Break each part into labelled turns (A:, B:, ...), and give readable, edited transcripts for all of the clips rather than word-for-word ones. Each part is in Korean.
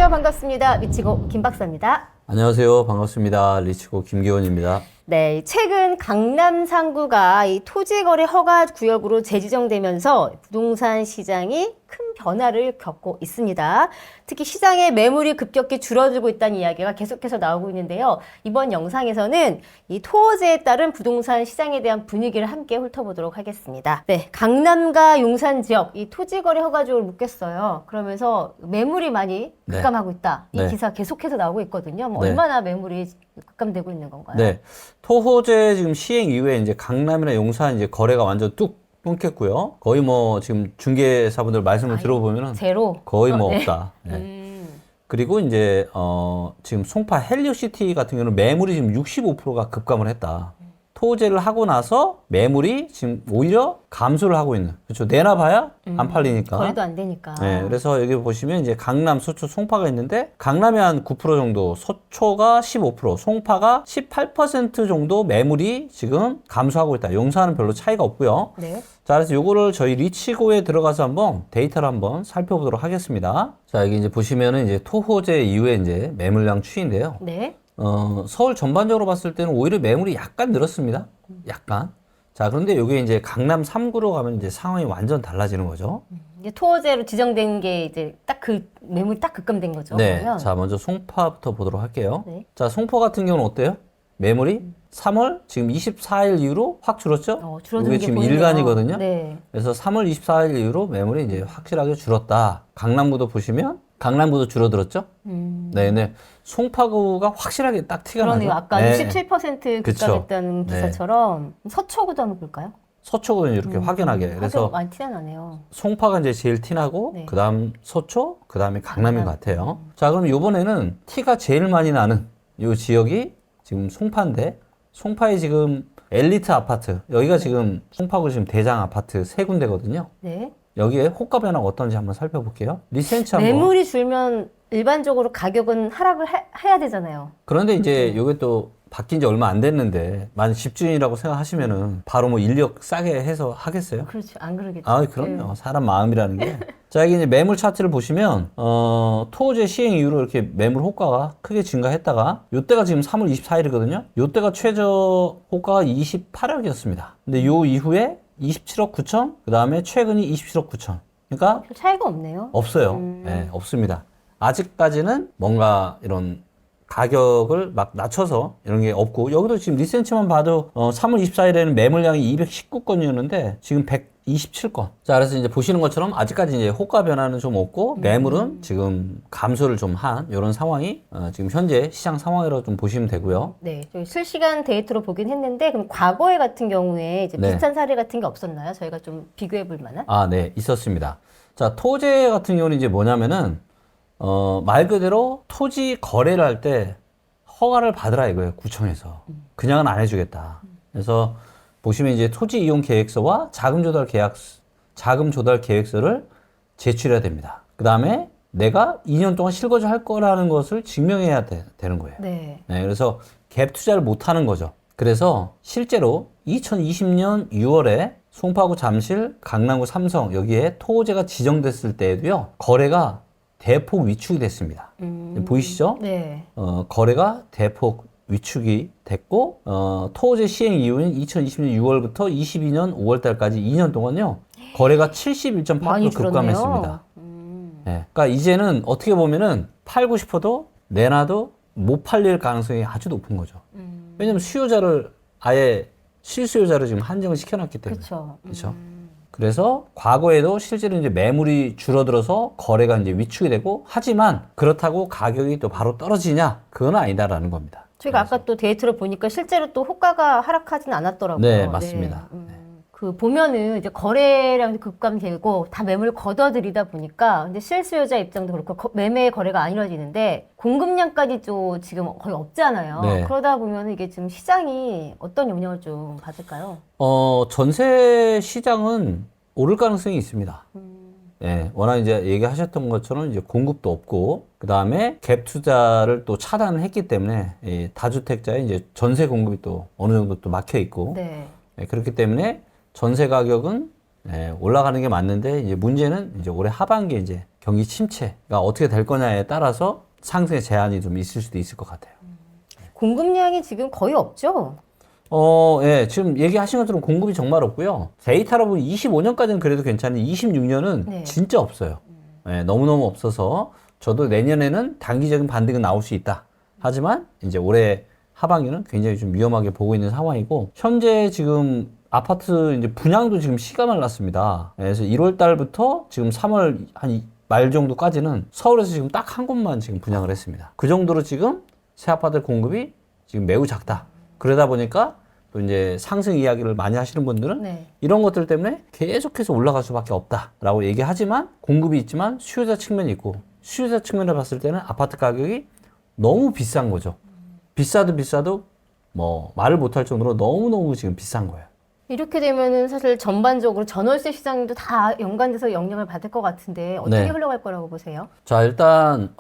A: 안녕하세요. 반갑습니다. 리치고 김 박사입니다.
B: 안녕하세요. 반갑습니다. 리치고 김기원입니다.
A: 네, 최근 강남 상구가 이 토지거래 허가 구역으로 재지정되면서 부동산 시장이 큰 변화를 겪고 있습니다. 특히 시장의 매물이 급격히 줄어들고 있다는 이야기가 계속해서 나오고 있는데요. 이번 영상에서는 이 토호제에 따른 부동산 시장에 대한 분위기를 함께 훑어보도록 하겠습니다. 네, 강남과 용산 지역 이 토지거래 허가주를 묶였어요. 그러면서 매물이 많이 급감하고 있다. 이 기사 계속해서 나오고 있거든요. 뭐 얼마나 매물이 급감되고 있는 건가요?
B: 네. 토호제 지금 시행 이후에 이제 강남이나 용산 이제 거래가 완전 뚝 끊겼고요. 거의 뭐 지금 중개사분들 말씀을 들어보면은
A: 제로.
B: 거의 뭐 없다. 네. 그리고 이제 지금 송파 헬리오시티 같은 경우는 매물이 지금 65%가 급감을 했다. 토호제를 하고 나서 매물이 지금 오히려 감소를 하고 있는. 그렇죠. 내놔봐야 안 팔리니까.
A: 거래도 안 되니까.
B: 네. 그래서 여기 보시면 이제 강남, 서초, 송파가 있는데 강남이 한 9% 정도, 서초가 15%, 송파가 18% 정도 매물이 지금 감소하고 있다. 용산은 별로 차이가 없고요.
A: 네.
B: 자, 그래서 요거를 저희 리치고에 들어가서 한번 데이터를 한번 살펴보도록 하겠습니다. 자, 여기 이제 보시면은 이제 토호제 이후에 이제 매물량 추이인데요.
A: 네.
B: 서울 전반적으로 봤을 때는 오히려 매물이 약간 늘었습니다. 약간. 자, 그런데 이게 이제 강남 3구로 가면 이제 상황이 완전 달라지는 거죠.
A: 이제 토호제로 지정된 게 이제 딱 그 매물이 딱 급감된 거죠.
B: 네.
A: 그러면.
B: 자, 먼저 송파부터 보도록 할게요.
A: 네.
B: 자, 송파 같은 경우는 어때요? 매물이 3월 지금 24일 이후로 확 줄었죠?
A: 줄어든
B: 이게
A: 게
B: 지금
A: 보이네요.
B: 일간이거든요.
A: 네.
B: 그래서 3월 24일 이후로 매물이 이제 확실하게 줄었다. 강남구도 보시면 강남구도 줄어들었죠? 네, 네. 송파구가 확실하게 딱 티가
A: 그러네요.
B: 나죠.
A: 아까
B: 네.
A: 67%
B: 그쵸.
A: 급감했다는
B: 네.
A: 기사처럼 서초구도 한번 볼까요?
B: 서초구는 이렇게 확연하게. 그래서
A: 많이 티가 나네요.
B: 송파가 이제 제일 티나고,
A: 네.
B: 그 다음 서초, 그 다음에 강남인 것 같아요. 자, 그럼 이번에는 티가 제일 많이 나는 이 지역이 지금 송파인데, 송파에 지금 엘리트 아파트, 여기가 지금 송파구 지금 대장 아파트 세 군데거든요.
A: 네.
B: 여기에 호가 변화가 어떤지 한번 살펴볼게요. 리센치 한번.
A: 매물이 줄면 일반적으로 가격은 하락을 해야 되잖아요.
B: 그런데 이제 이게 또 바뀐 지 얼마 안 됐는데, 만약 집주인이라고 생각하시면은 바로 뭐 인력 싸게 해서 하겠어요?
A: 그렇죠. 안 그러겠죠.
B: 아, 그럼요. 사람 마음이라는 게. 자, 여기 이제 매물 차트를 보시면, 토호제 시행 이후로 이렇게 매물 호가가 크게 증가했다가, 요때가 지금 3월 24일이거든요? 요때가 최저 호가가 28억이었습니다. 근데 요 이후에 27억 9천, 그 다음에 최근이 27억 9천. 그러니까
A: 별 차이가 없네요.
B: 없어요. 네, 없습니다. 아직까지는 뭔가 이런 가격을 막 낮춰서 이런 게 없고, 여기도 지금 리센치만 봐도 3월 24일에는 매물량이 219건이었는데 지금 127건. 자, 그래서 이제 보시는 것처럼 아직까지 이제 호가 변화는 좀 없고 매물은 지금 감소를 좀 한 이런 상황이 지금 현재 시장 상황이라고 좀 보시면 되고요.
A: 네, 저희 실시간 데이터로 보긴 했는데 그럼 과거에 같은 경우에 이제
B: 네.
A: 비슷한 사례 같은 게 없었나요? 저희가 좀 비교해 볼 만한?
B: 아, 네, 있었습니다. 자, 토제 같은 경우는 이제 뭐냐면은 말 그대로 토지 거래를 할 때 허가를 받으라 이거예요, 구청에서. 그냥은 안 해주겠다. 그래서 보시면 이제 토지 이용 계획서와 자금 조달 계획서를 제출해야 됩니다. 그 다음에 내가 2년 동안 실거주 할 거라는 것을 증명해야 되는 거예요.
A: 네.
B: 네, 그래서 갭 투자를 못 하는 거죠. 그래서 실제로 2020년 6월에 송파구 잠실, 강남구 삼성 여기에 토호제가 지정됐을 때에도요, 거래가 대폭 위축이 됐습니다. 보이시죠?
A: 네.
B: 거래가 대폭 위축이 됐고, 토호제 시행 이후인 2020년 6월부터 22년 5월 달까지 2년 동안요, 거래가 71.8% 급감했습니다. 네, 그러니까 이제는 어떻게 보면은 팔고 싶어도 내놔도 못 팔릴 가능성이 아주 높은 거죠. 왜냐면 수요자를 아예 실수요자를 지금 한정을 시켜놨기 때문에.
A: 그렇죠.
B: 그렇죠. 그래서 과거에도 실제로 이제 매물이 줄어들어서 거래가 이제 위축이 되고, 하지만 그렇다고 가격이 또 바로 떨어지냐? 그건 아니다라는 겁니다.
A: 저희가 아까 또 데이터를 보니까 실제로 또 호가가 하락하지는 않았더라고요.
B: 네, 맞습니다.
A: 그 보면은 이제 거래량도 급감되고 다 매물 걷어들이다 보니까 근데 실수요자 입장도 그렇고 매매 거래가 안 이루어지는데 공급량까지 또 지금 거의 없잖아요.
B: 네.
A: 그러다 보면 이게 지금 시장이 어떤 영향을 좀 받을까요?
B: 전세 시장은 오를 가능성이 있습니다. 예, 워낙 이제 얘기하셨던 것처럼 이제 공급도 없고, 그 다음에 갭 투자를 또 차단을 했기 때문에 이 다주택자의 이제 전세 공급이 또 어느 정도 또 막혀 있고,
A: 네.
B: 예, 그렇기 때문에 전세 가격은 네, 올라가는 게 맞는데 이제 문제는 이제 올해 하반기에 이제 경기 침체가 어떻게 될 거냐에 따라서 상승의 제한이 좀 있을 수도 있을 것 같아요.
A: 공급량이 지금 거의 없죠?
B: 예, 지금 얘기하신 것처럼 공급이 정말 없고요. 데이터로 보면 25년까지는 그래도 괜찮은데 26년은
A: 네.
B: 진짜 없어요. 예, 너무너무 없어서 저도 내년에는 단기적인 반등은 나올 수 있다. 하지만 이제 올해 하반기는 굉장히 좀 위험하게 보고 있는 상황이고 현재 지금 아파트 이제 분양도 지금 시가 말랐습니다. 예, 그래서 1월 달부터 지금 3월 한 말 정도까지는 서울에서 지금 딱 한 곳만 지금 분양을 했습니다. 그 정도로 지금 새 아파트 공급이 지금 매우 작다. 그러다 보니까 또 이제 상승 이야기를 많이 하시는 분들은
A: 네.
B: 이런 것들 때문에 계속해서 올라갈 수밖에 없다라고 얘기하지만 공급이 있지만 수요자 측면이 있고 수요자 측면을 봤을 때는 아파트 가격이 너무 비싼 거죠. 비싸도 뭐 말을 못할 정도로 너무너무 지금 비싼 거예요.
A: 이렇게 되면은 사실 전반적으로 전월세 시장도 다 연관돼서 영향을 받을 것 같은데 어떻게
B: 네.
A: 흘러갈 거라고 보세요?
B: 자, 일단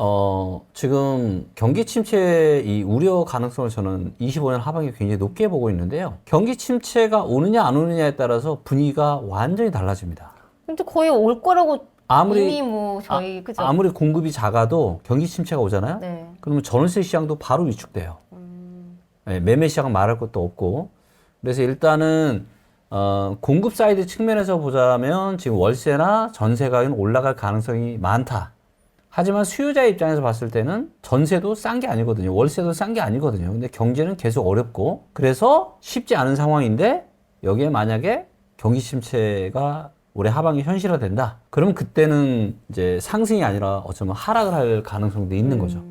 B: 지금 경기 침체 이 우려 가능성을 저는 25년 하반기에 굉장히 높게 보고 있는데요. 경기 침체가 오느냐 안 오느냐에 따라서 분위기가 완전히 달라집니다.
A: 근데 거의 올 거라고
B: 아무리
A: 이미 뭐 저희 그죠?
B: 아무리 공급이 작아도 경기 침체가 오잖아요.
A: 네.
B: 그러면 전월세 시장도 바로 위축돼요. 네, 매매 시장은 말할 것도 없고. 그래서 일단은 공급 사이드 측면에서 보자면 지금 월세나 전세 가격은 올라갈 가능성이 많다. 하지만 수요자 입장에서 봤을 때는 전세도 싼 게 아니거든요. 월세도 싼 게 아니거든요. 근데 경제는 계속 어렵고 그래서 쉽지 않은 상황인데 여기에 만약에 경기 침체가 올해 하반기 현실화된다. 그러면 그때는 이제 상승이 아니라 어쩌면 하락을 할 가능성도 있는 거죠.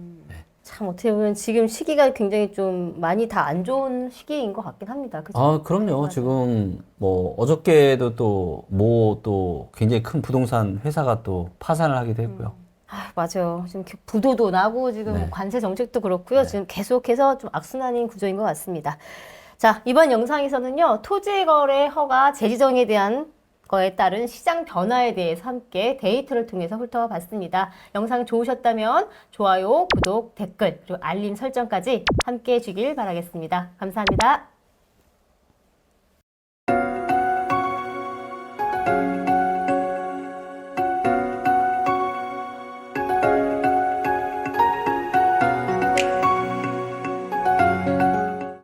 A: 참 어떻게 보면 지금 시기가 굉장히 좀 많이 다 안 좋은 시기인 것 같긴 합니다. 그죠?
B: 아, 그럼요. 지금 뭐 어저께도 또 굉장히 큰 부동산 회사가 또 파산을 하기도 했고요.
A: 아, 맞아요. 지금 부도도 나고 지금
B: 네.
A: 관세 정책도 그렇고요. 지금 계속해서 좀 악순환인 구조인 것 같습니다. 자, 이번 영상에서는요. 토지 거래 허가 재지정에 대한 거에 따른 시장 변화에 대해서 함께 데이터를 통해서 훑어봐 봤습니다. 영상 좋으셨다면 좋아요, 구독, 댓글, 그리고 알림 설정까지 함께 해주길 바라겠습니다. 감사합니다.